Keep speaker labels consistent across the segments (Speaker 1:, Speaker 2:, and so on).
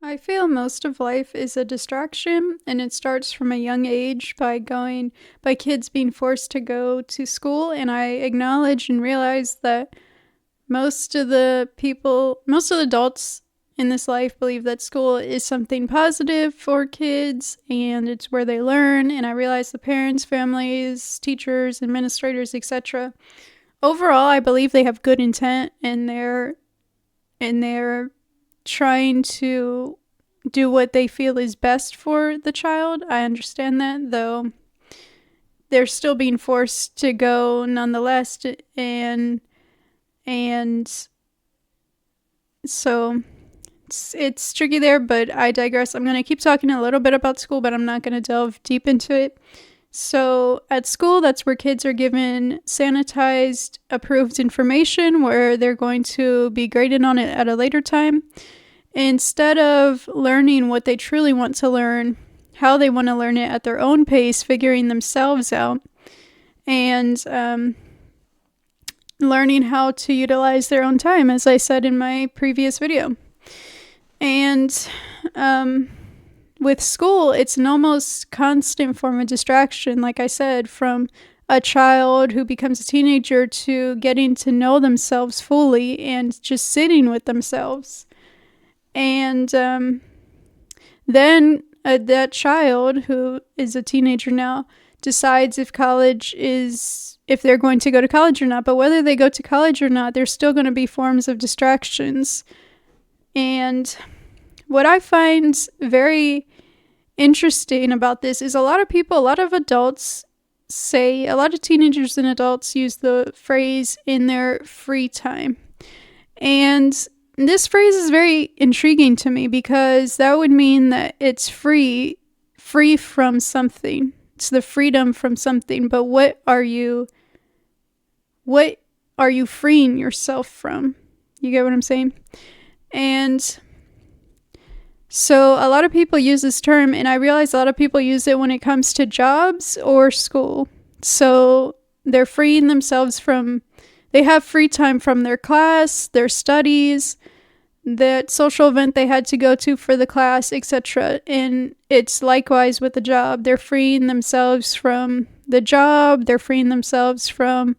Speaker 1: I feel most of life is a distraction, and it starts from a young age by kids being forced to go to school. And I acknowledge and realize that most of the adults in this life believe that school is something positive for kids and it's where they learn. And I realize the parents, families, teachers, administrators, etc. Overall, I believe they have good intent and they're trying to do what they feel is best for the child. I understand that, though they're still being forced to go nonetheless, and so it's tricky there, but I digress. I'm going to keep talking a little bit about school, but I'm not going to delve deep into it. So at school, that's where kids are given sanitized, approved information where they're going to be graded on it at a later time. Instead of learning what they truly want to learn, how they want to learn it at their own pace, figuring themselves out, and learning how to utilize their own time, as I said in my previous video. And with school, it's an almost constant form of distraction, like I said, from a child who becomes a teenager to getting to know themselves fully and just sitting with themselves. And then that child, who is a teenager now, decides if they're going to go to college or not. But whether they go to college or not, there's still going to be forms of distractions. And what I find very interesting about this is a lot of teenagers and adults use the phrase "in their free time." And this phrase is very intriguing to me because that would mean that it's free from something. It's the freedom from something. But what are you freeing yourself from? You get what I'm saying? And so a lot of people use this term, and I realize a lot of people use it when it comes to jobs or school. So they're freeing themselves they have free time from their class, their studies, that social event they had to go to for the class, etc. And it's likewise with the job. They're freeing themselves from the job. They're freeing themselves from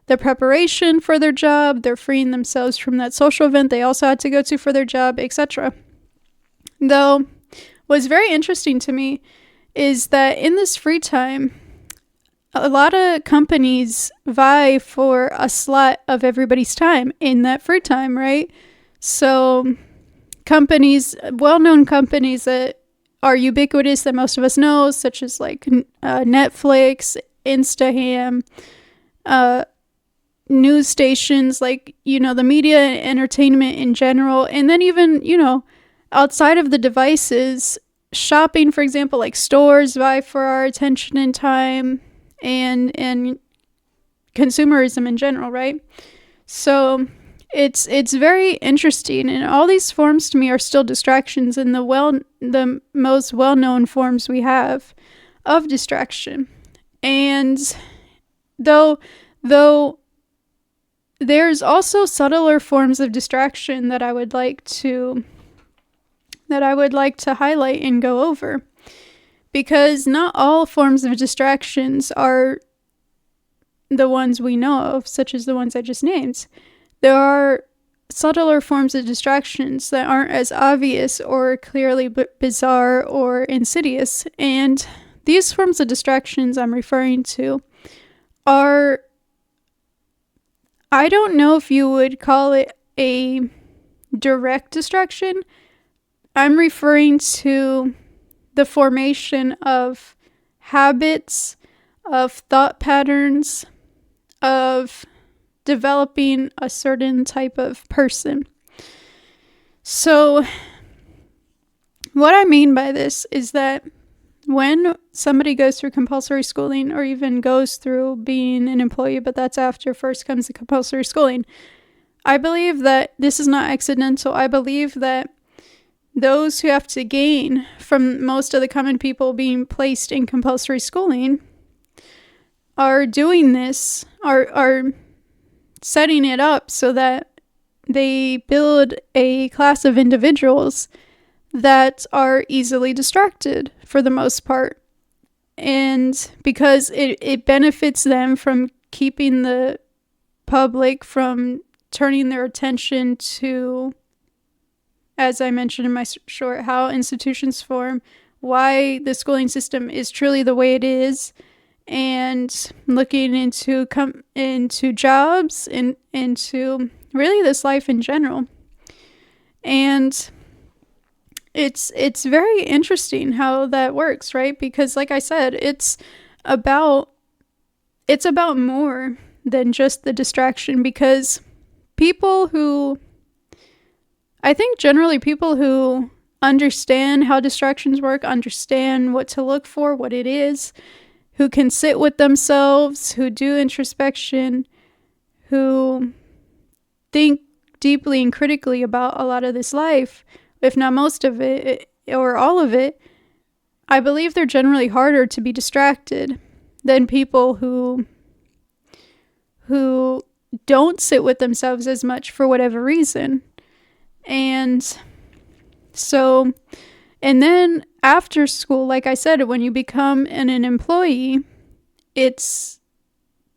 Speaker 1: the preparation for their job. They're freeing themselves from that social event they also had to go to for their job, etc. Though, what's very interesting to me is that in this free time, a lot of companies vie for a slot of everybody's time in that free time, right? So well-known companies that are ubiquitous that most of us know, such as like Netflix, Instaham, news stations, like, the media and entertainment in general, and then even, outside of the devices, shopping, for example, like stores vie for our attention and time, and consumerism in general, right? So it's very interesting, and all these forms to me are still distractions, and the most well-known forms we have of distraction. And though there's also subtler forms of distraction that I would like to highlight and go over, because not all forms of distractions are the ones we know of, such as the ones I just named. There are subtler forms of distractions that aren't as obvious or clearly bizarre or insidious, and these forms of distractions I'm referring to are, I don't know if you would call it a direct distraction. I'm referring to the formation of habits, of thought patterns, of developing a certain type of person. So what I mean by this is that when somebody goes through compulsory schooling, or even goes through being an employee, but that's after first comes the compulsory schooling, I believe that this is not accidental. I believe that those who have to gain from most of the common people being placed in compulsory schooling are doing this, are setting it up so that they build a class of individuals that are easily distracted for the most part. And because it benefits them from keeping the public from turning their attention to, as I mentioned in my short, how institutions form, why the schooling system is truly the way it is, and looking into jobs and into really this life in general. And it's very interesting how that works, right? Because like I said, it's about more than just the distraction, because I think generally people who understand how distractions work, understand what to look for, what it is, who can sit with themselves, who do introspection, who think deeply and critically about a lot of this life, if not most of it or all of it, I believe they're generally harder to be distracted than people who don't sit with themselves as much for whatever reason. And so, and then after school, like I said, when you become an employee,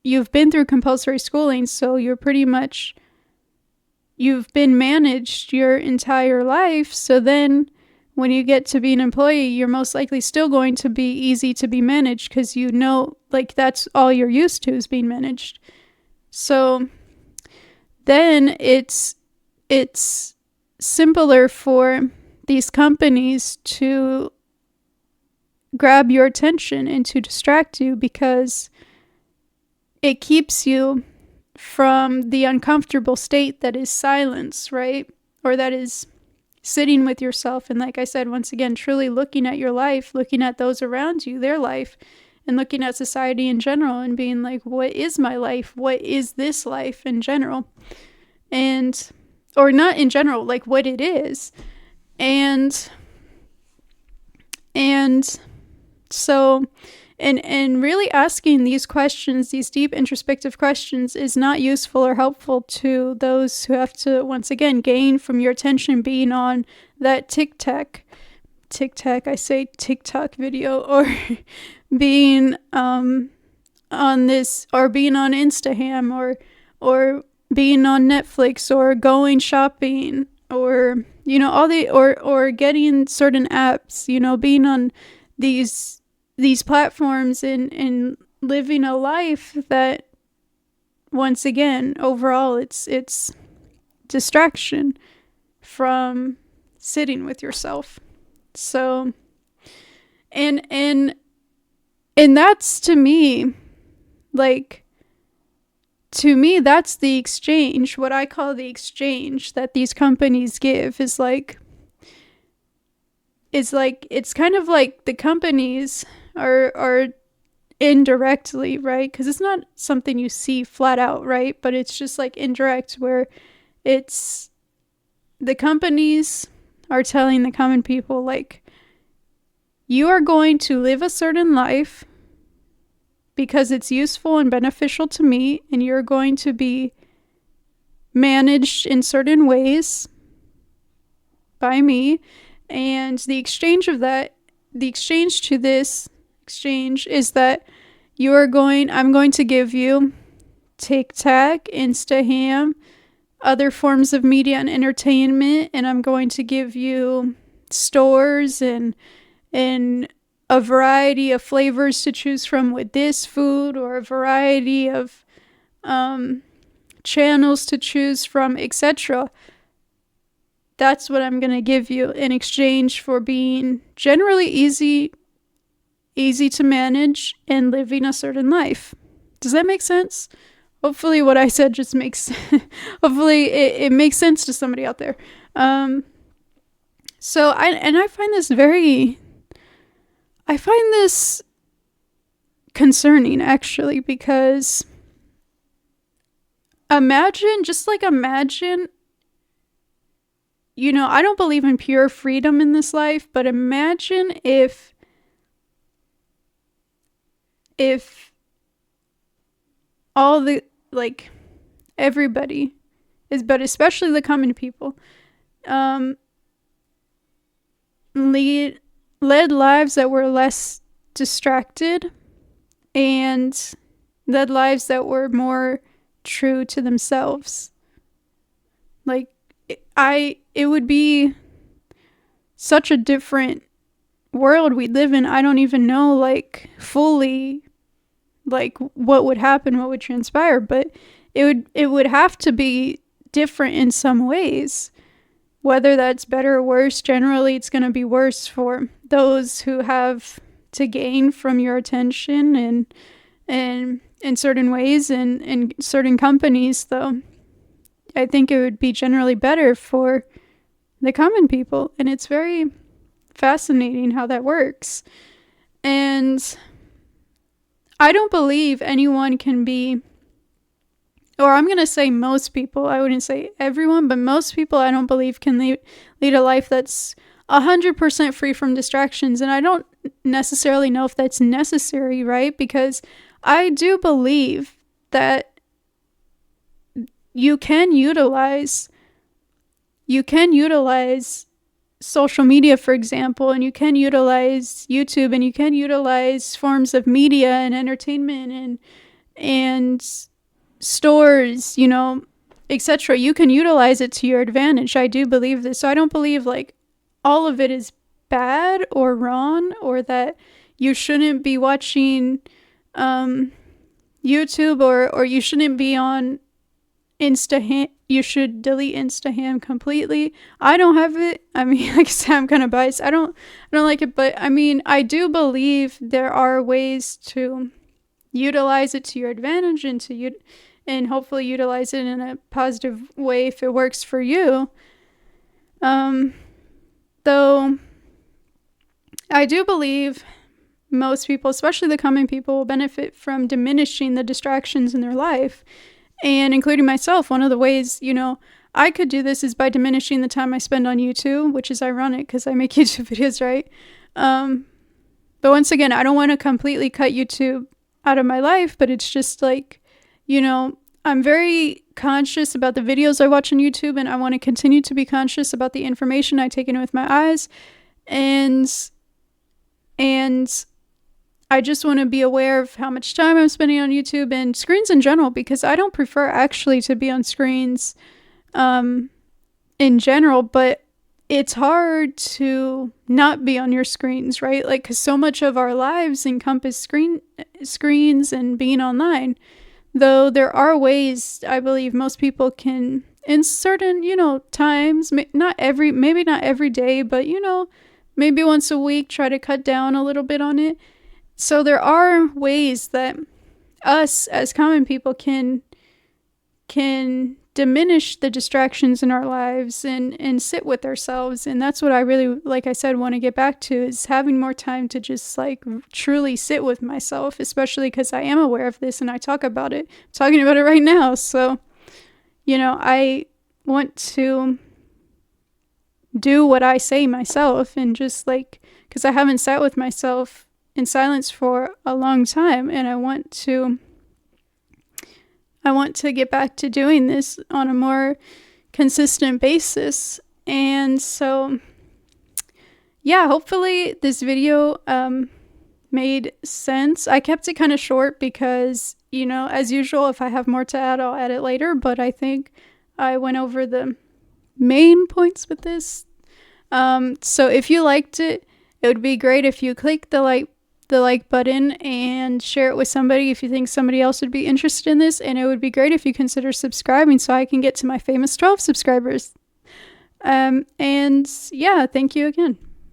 Speaker 1: you've been through compulsory schooling, so you've been managed your entire life. So then when you get to be an employee, you're most likely still going to be easy to be managed, because like that's all you're used to is being managed. So then it's simpler for these companies to grab your attention and to distract you, because it keeps you from the uncomfortable state that is silence, right? Or that is sitting with yourself. And like I said, once again, truly looking at your life, looking at those around you, their life, and looking at society in general and being like, what is my life? What is this life in general? Or not in general, like what it is. And so, and really asking these questions, these deep introspective questions, is not useful or helpful to those who have to, once again, gain from your attention being on that TikTok video, or being on this, or being on Instagram, or being on Netflix, or going shopping, or or getting certain apps, being on these platforms, and living a life that, once again, overall it's distraction from sitting with yourself. So and that's, to me, that's the exchange. What I call the exchange that these companies give is it's kind of like the companies are indirectly, right? Because it's not something you see flat out, right? But it's just like indirect, where it's the companies are telling the common people, like, you are going to live a certain life because it's useful and beneficial to me, and you're going to be managed in certain ways by me. And the exchange to this exchange is that I'm going to give you TikTok, Instagram, other forms of media and entertainment, and I'm going to give you stores and a variety of flavors to choose from with this food, or a variety of channels to choose from, etc. That's what I'm going to give you in exchange for being generally easy to manage and living a certain life. Does that make sense? Hopefully what I said just makes hopefully it makes sense to somebody out there. So I find this concerning, actually, because imagine, I don't believe in pure freedom in this life, but imagine if all the, everybody but especially the common people, led lives that were less distracted and led lives that were more true to themselves. Like, it would be such a different world we live in. I don't even know, like, fully, like, what would happen, what would transpire, but it would have to be different in some ways. Whether that's better or worse, generally it's going to be worse for those who have to gain from your attention and in certain ways and in certain companies, though. I think it would be generally better for the common people, and it's very fascinating how that works. And I don't believe anyone can be, or I'm going to say most people, I wouldn't say everyone, but most people I don't believe can lead a life that's 100% free from distractions. And I don't necessarily know if that's necessary, right? Because I do believe that you can utilize social media, for example, and you can utilize YouTube, and you can utilize forms of media and entertainment and stores, you know, etc. You can utilize it to your advantage. I do believe this. So I don't believe like all of it is bad or wrong, or that you shouldn't be watching YouTube or you shouldn't be on Instaham. You should delete Instaham completely. I don't have it. I mean, like I said, I'm kind of biased. I don't like it, but I mean, I do believe there are ways to utilize it to your advantage and hopefully utilize it in a positive way if it works for you. Though I do believe most people, especially the common people, will benefit from diminishing the distractions in their life. And including myself, one of the ways, you know, I could do this is by diminishing the time I spend on YouTube, which is ironic because I make YouTube videos, right? But once again, I don't want to completely cut YouTube out of my life, but it's just like, you know, I'm very conscious about the videos I watch on YouTube, and I want to continue to be conscious about the information I take in with my eyes. And I just want to be aware of how much time I'm spending on YouTube and screens in general, because I don't prefer actually to be on screens in general, but it's hard to not be on your screens, right? Like, because so much of our lives encompass screens and being online. Though there are ways I believe most people can, in certain, you know, times, maybe not every day, but, you know, maybe once a week, try to cut down a little bit on it. So there are ways that us as common people can diminish the distractions in our lives and sit with ourselves. And that's what I really, like I said, want to get back to, is having more time to just like truly sit with myself, especially because I am aware of this and I talk about it. I'm talking about it right now. So, you know, I want to do what I say myself, and just like, because I haven't sat with myself in silence for a long time, and I want to get back to doing this on a more consistent basis. And so, yeah, hopefully this video made sense. I kept it kind of short because, you know, as usual, if I have more to add, I'll add it later, but I think I went over the main points with this. So if you liked it, it would be great if you click the like button and share it with somebody if you think somebody else would be interested in this. And it would be great if you consider subscribing so I can get to my famous 12 subscribers. And yeah, thank you again.